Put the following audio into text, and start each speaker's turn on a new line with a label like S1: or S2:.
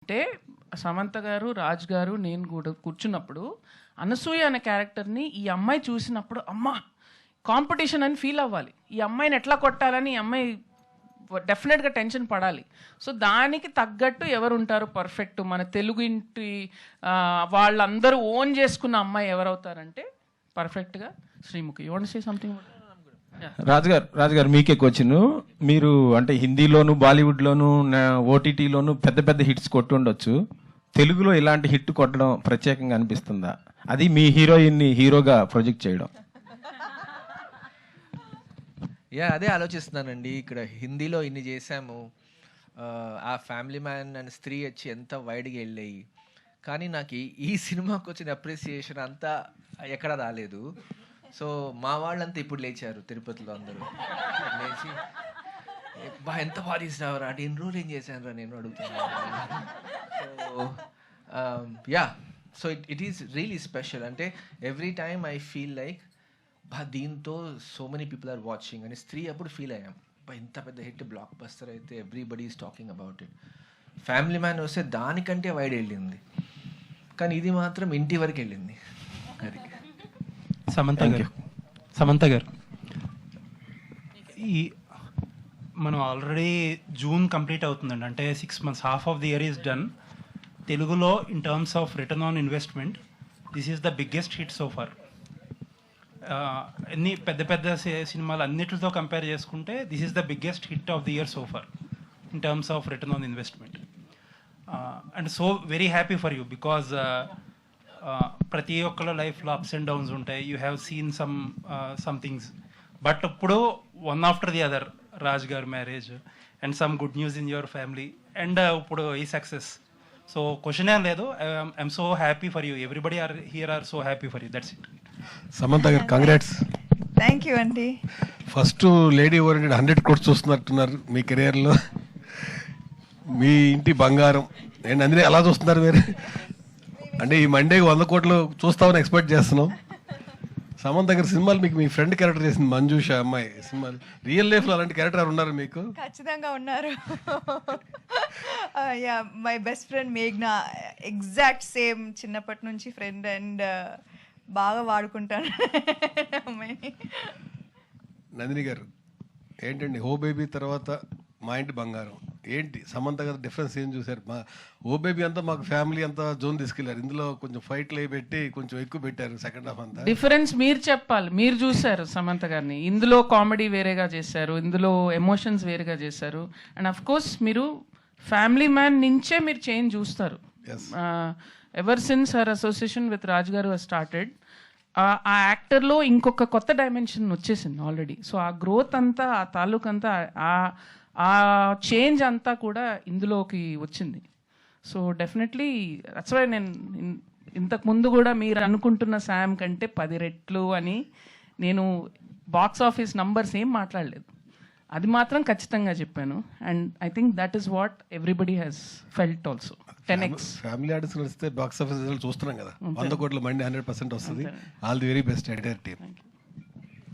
S1: అంటే సమంత గారు, రాజ్ గారు, నేను కూడా కూర్చున్నప్పుడు అనసూయ అనే క్యారెక్టర్ని ఈ అమ్మాయి చూసినప్పుడు అమ్మ కాంపిటీషన్ అని ఫీల్ అవ్వాలి. ఈ అమ్మాయిని ఎట్లా కొట్టాలని ఈ అమ్మాయి డెఫినెట్గా టెన్షన్ పడాలి. సో దానికి తగ్గట్టు ఎవరు ఉంటారు పర్ఫెక్ట్ మన తెలుగు ఇంటి వాళ్ళందరూ ఓన్ చేసుకున్న అమ్మాయి ఎవరవుతారంటే పర్ఫెక్ట్గా Sreemukhi. You want to say something?
S2: రాజుగారు మీకే క్వశ్చన్. మీరు అంటే హిందీలోను, బాలీవుడ్లోను, ఓటీటీలోను పెద్ద పెద్ద హిట్స్ కొట్టుండొచ్చు. తెలుగులో ఇలాంటి హిట్ కొట్టడం ప్రత్యేకంగా అనిపిస్తుందా? అది మీ హీరోయిన్ని హీరోగా ప్రొజెక్ట్ చేయడం.
S3: అదే ఆలోచిస్తున్నానండి. ఇక్కడ హిందీలో ఇన్ని చేశాము, ఆ ఫ్యామిలీ మ్యాన్ అండ్ స్త్రీ వచ్చి ఎంత వైడ్గా వెళ్ళాయి, కానీ నాకు ఈ సినిమాకి వచ్చిన అప్రిసియేషన్ అంతా ఎక్కడ రాలేదు. సో మా వాళ్ళంతా ఇప్పుడు లేచారు తిరుపతిలో, అందరూ లేచి ఎంత బాగా తీసినావరా అంటే ఎన్ని రోజులు ఏం చేశాను రా నేను అడుగుతున్నాను. So it is really special. అంటే every time I feel like దీంతో so many people are watching అని స్త్రీ అప్పుడు ఫీల్ అయ్యాం. ఇంత పెద్ద హిట్ బ్లాక్ బస్టర్ అయితే everybody is talking about it. Family Man వస్తే దానికంటే వైడ్ వెళ్ళింది, కానీ ఇది మాత్రం ఇంటి వరకు వెళ్ళింది. అది
S4: సమంత గారు ఈ మనం ఆల్రెడీ జూన్ కంప్లీట్ అవుతుందండి. అంటే 6 months, half of the year is done. తెలుగులో in terms of return on investment this is the biggest hit so far. అన్ని పెద్ద పెద్ద సినిమాలు అన్నిటితో కంపేర్ చేసుకుంటే this is the biggest hit of the year so far in terms of return on investment. And so very happy for you because ప్రతి ఒక్కళ్ళ లైఫ్లో ups and downs ఉంటాయి. You have seen some things, but ఇప్పుడు one after the other Raj గారు marriage and some good news in your family and ఇప్పుడు ఈ success. So question ఏం లేదు. I'm so happy for you. Everybody are here are so happy for you. That's it.
S5: Samantha గారు congrats.
S6: Thank you అండి.
S5: First lady oriented 100 crores చూస్తున్నట్టున్నారు మీ కెరియర్లో. మీ ఇంటి బంగారం అండ్ అందుకే ఎలా చూస్తున్నారు మీరు? అంటే ఈ మండేకి 100 crores చూస్తామని ఎక్స్పెక్ట్ చేస్తున్నాం. సమంత దగ్గర సినిమాలు మీకు మీ ఫ్రెండ్ క్యారెక్టర్ చేసింది మంజుష అమ్మాయి సినిమాలు. రియల్ లైఫ్లో అలాంటి క్యారెక్టర్ ఉన్నారు మీకు?
S6: ఖచ్చితంగా ఉన్నారు. మై బెస్ట్ ఫ్రెండ్ మేఘ్నా, ఎగ్జాక్ట్ సేమ్, చిన్నప్పటి నుంచి ఫ్రెండ్ అండ్ బాగా వాడుకుంటాను అమ్మాయిని.
S5: నందిని గారు ఏంటండి హో బేబీ తర్వాత మా ఇంటి బంగారం ఏంటి సమంత గారు డిఫరెన్స్ ఏం చూసారు? మా ఓ బేబీ అంతా మాకు ఫ్యామిలీ అంతా జోన్ తీసుకెళ్లారు, ఇందులో కొంచెం ఫైట్లు పెట్టి కొంచెం ఎక్కువ పెట్టారు సెకండ్ హాఫ్ అంతా.
S1: డిఫరెన్స్ మీరు చెప్పాలి. మీరు చూసారు సమంత గారిని, ఇందులో కామెడీ వేరేగా చేశారు, ఇందులో ఎమోషన్స్ వేరేగా చేశారు. అండ్ అఫ్ కోర్స్ మీరు ఫ్యామిలీ మ్యాన్ నుంచే మీరు చేంజ్ చూస్తారు. Ever since her association with Raj గారు స్టార్టెడ్, ఆ యాక్టర్లో ఇంకొక కొత్త డైమెన్షన్ వచ్చేసింది ఆల్రెడీ. సో ఆ గ్రోత్ అంతా, ఆ తాలూకు అంతా, ఆ చేంజ్ అంతా కూడా ఇందులోకి వచ్చింది. సో డెఫినెట్లీ దట్స్ వై నేను ఇంతకు ముందు కూడా మీరు అనుకుంటున్న శామ్ కంటే 10 రెట్లు అని నేను బాక్స్ ఆఫీస్ నంబర్స్ ఏం మాట్లాడలేదు, అది మాత్రం ఖచ్చితంగా చెప్పాను. And I think that is what everybody has felt also. 10x
S5: family artist వస్తే బాక్స్ ఆఫీస్ చూస్తున్నాం కదా, 100 crores మండి 100% వస్తుంది. All the very best entire team.